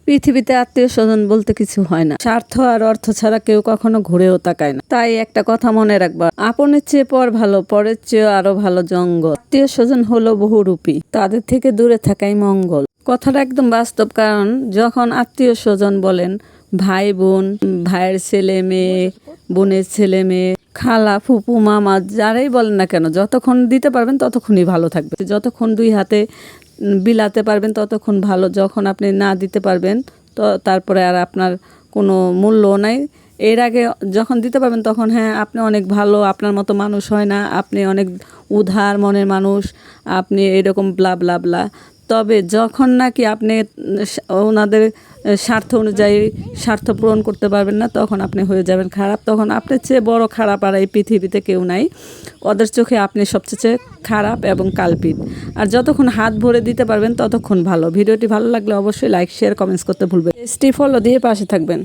পৃথিবীতে আত্মীয় স্বজন বলতে কিছু হয় না, স্বার্থ আর অর্থ ছাড়া কেউ কখনো ঘুরেও তাকায় না। তাই একটা কথা মনে রাখবা, আপনের চেয়ে পর ভালো, পরের চেয়ে আরো ভালো জঙ্গল। আত্মীয় স্বজন হলো বহুরূপী, তাদের থেকে দূরে থাকাই মঙ্গল। কথাটা একদম বাস্তব, কারণ যখন আত্মীয় স্বজন বলেন ভাই বোন, ভাইয়ের ছেলে মেয়ে, বোনের ছেলে মেয়ে, খালা ফুপু মামা, যারাই বলেন না কেন, যতক্ষণ দিতে পারবেন ততক্ষণই ভালো থাকবে। যতক্ষণ দুই হাতে বিলাতে পারবেন ততক্ষণ ভালো। যখন আপনি না দিতে পারবেন তো তারপরে আর আপনার কোনো মূল্য নাই। এর আগে যখন দিতে পারবেন তখন হ্যাঁ আপনি অনেক ভালো, আপনার মতো মানুষ হয় না, আপনি অনেক উদার মনের মানুষ, আপনি এরকম ব্লা ব্লা ব্লা। তবে যখন নাকি আপনি ওনাদের স্বার্থ অনুযায়ী স্বার্থ পূরণ করতে পারবেন না, তখন আপনি হয়ে যাবেন খারাপ। তখন আপনার চেয়ে বড় খারাপ আর এই পৃথিবীতে কেউ নাই। ওদের চোখে আপনি সবচেয়ে খারাপ এবং কালপিট। আর যতক্ষণ হাত ভরে দিতে পারবেন ততক্ষণ ভালো। ভিডিওটি ভালো লাগলে অবশ্যই লাইক শেয়ার কমেন্টস করতে ভুলবেন। ফলো দিয়ে পাশে থাকবেন।